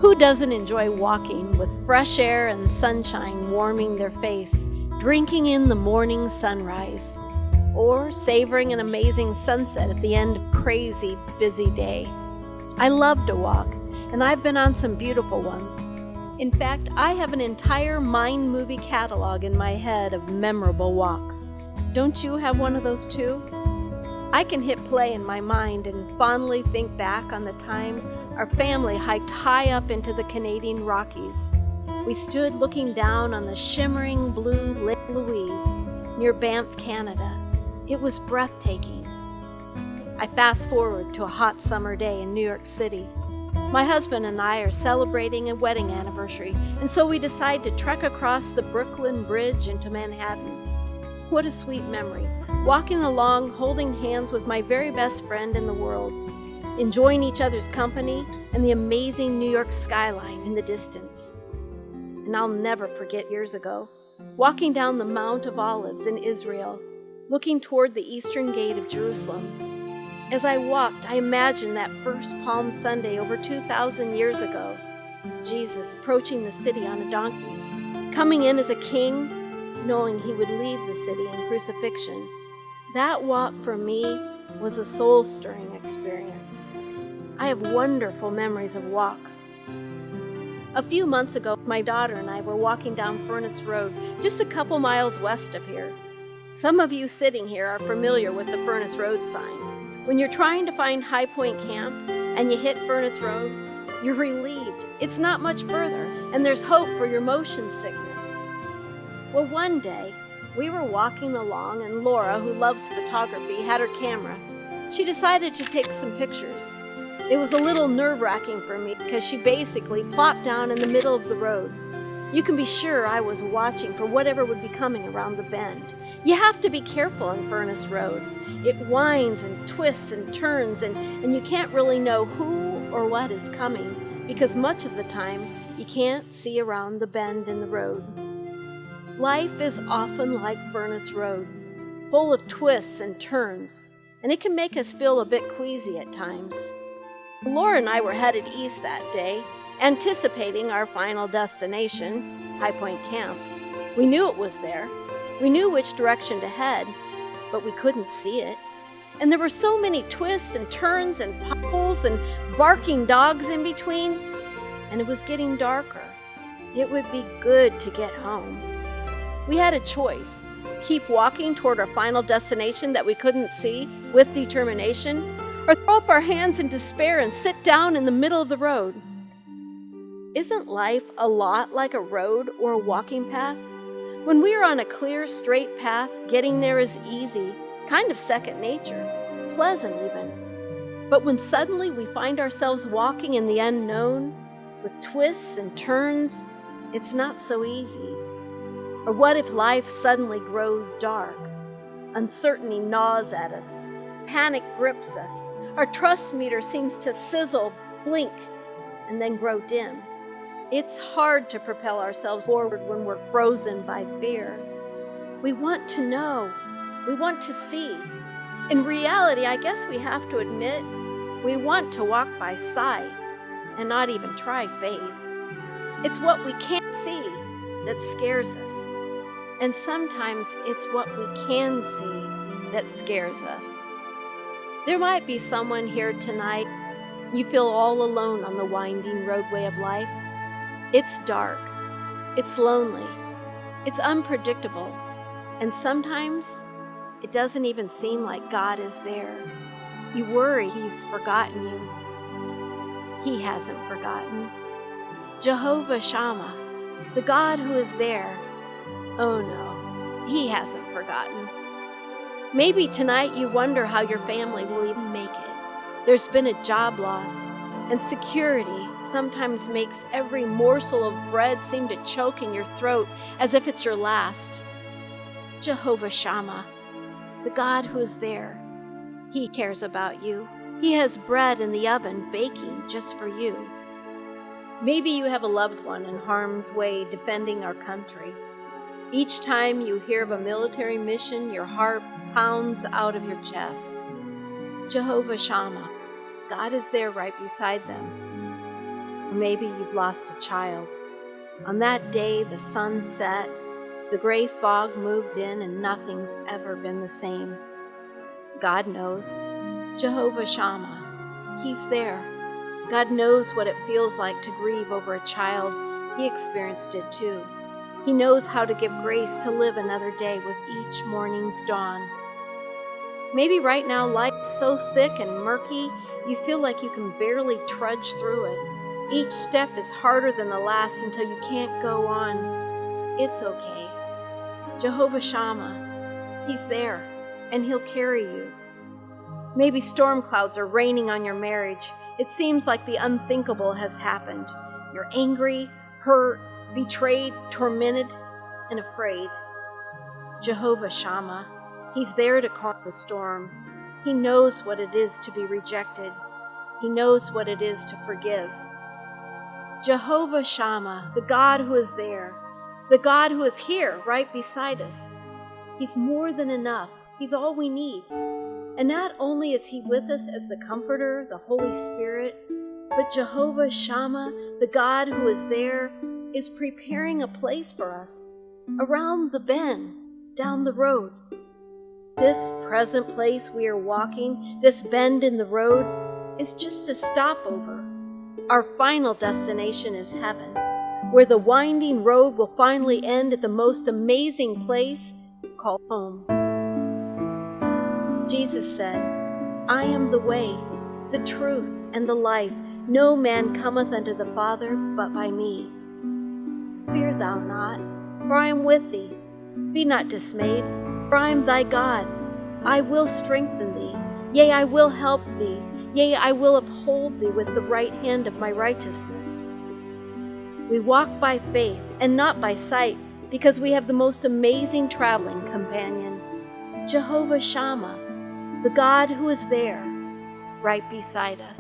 Who doesn't enjoy walking with fresh air and sunshine warming their face, drinking in the morning sunrise, or savoring an amazing sunset at the end of a crazy, busy day? I love to walk, and I've been on some beautiful ones. In fact, I have an entire mind movie catalog in my head of memorable walks. Don't you have one of those too? I can hit play in my mind and fondly think back on the time our family hiked high up into the Canadian Rockies. We stood looking down on the shimmering blue Lake Louise near Banff, Canada. It was breathtaking. I fast forward to a hot summer day in New York City. My husband and I are celebrating a wedding anniversary, and so we decide to trek across the Brooklyn Bridge into Manhattan. What a sweet memory, walking along holding hands with my very best friend in the world, enjoying each other's company and the amazing New York skyline in the distance. And I'll never forget years ago, walking down the Mount of Olives in Israel, looking toward the eastern gate of Jerusalem. As I walked, I imagined that first Palm Sunday over 2,000 years ago, Jesus approaching the city on a donkey, coming in as a king, knowing he would leave the city in crucifixion. That walk for me was a soul-stirring experience. I have wonderful memories of walks. A few months ago, my daughter and I were walking down Furnace Road, just a couple miles west of here. Some of you sitting here are familiar with the Furnace Road sign. When you're trying to find High Point Camp and you hit Furnace Road, you're relieved. It's not much further, and there's hope for your motion sickness. Well, one day, we were walking along, and Laura, who loves photography, had her camera. She decided to take some pictures. It was a little nerve-wracking for me because she basically plopped down in the middle of the road. You can be sure I was watching for whatever would be coming around the bend. You have to be careful on Furnace Road. It winds and twists and turns, and you can't really know who or what is coming because much of the time you can't see around the bend in the road. Life is often like Furnace Road, full of twists and turns, and it can make us feel a bit queasy at times. Laura and I were headed east that day, anticipating our final destination, High Point Camp. We knew it was there. We knew which direction to head, but we couldn't see it. And there were so many twists and turns and potholes and barking dogs in between, and it was getting darker. It would be good to get home. We had a choice: keep walking toward our final destination that we couldn't see with determination, or throw up our hands in despair and sit down in the middle of the road. Isn't life a lot like a road or a walking path? When we are on a clear, straight path, getting there is easy, kind of second nature, pleasant even. But when suddenly we find ourselves walking in the unknown, with twists and turns, it's not so easy. Or what if life suddenly grows dark? Uncertainty gnaws at us. Panic grips us. Our trust meter seems to sizzle, blink, and then grow dim. It's hard to propel ourselves forward when we're frozen by fear. We want to know. We want to see. In reality, I guess we have to admit, we want to walk by sight and not even try faith. It's what we can't see that scares us. And sometimes it's what we can see that scares us. There might be someone here tonight. You feel all alone on the winding roadway of life. It's dark. It's lonely. It's unpredictable. And sometimes it doesn't even seem like God is there. You worry He's forgotten you. He hasn't forgotten. Jehovah Shammah, the God who is there, oh no, He hasn't forgotten. Maybe tonight you wonder how your family will even make it. There's been a job loss, and security sometimes makes every morsel of bread seem to choke in your throat as if it's your last. Jehovah Shammah, the God who is there, He cares about you. He has bread in the oven baking just for you. Maybe you have a loved one in harm's way defending our country. Each time you hear of a military mission, your heart pounds out of your chest. Jehovah Shammah, God is there right beside them. Or maybe you've lost a child. On that day, the sun set, the gray fog moved in, and nothing's ever been the same. God knows. Jehovah Shammah. He's there. God knows what it feels like to grieve over a child. He experienced it too. He knows how to give grace to live another day with each morning's dawn. Maybe right now life's so thick and murky, you feel like you can barely trudge through it. Each step is harder than the last until you can't go on. It's okay. Jehovah Shammah, He's there, and He'll carry you. Maybe storm clouds are raining on your marriage. It seems like the unthinkable has happened. You're angry, hurt, betrayed, tormented, and afraid. Jehovah Shammah, He's there to calm the storm. He knows what it is to be rejected. He knows what it is to forgive. Jehovah Shammah, the God who is there, the God who is here right beside us. He's more than enough. He's all we need. And not only is He with us as the Comforter, the Holy Spirit, but Jehovah Shammah, the God who is there, is preparing a place for us around the bend, down the road. This present place we are walking, this bend in the road, is just a stopover. Our final destination is heaven, where the winding road will finally end at the most amazing place called home. Jesus said, I am the way, the truth, and the life. No man cometh unto the Father but by me. Fear thou not, for I am with thee. Be not dismayed, for I am thy God. I will strengthen thee. Yea, I will help thee. Yea, I will uphold thee with the right hand of my righteousness. We walk by faith and not by sight, because we have the most amazing traveling companion, Jehovah Shammah, the God who is there, right beside us.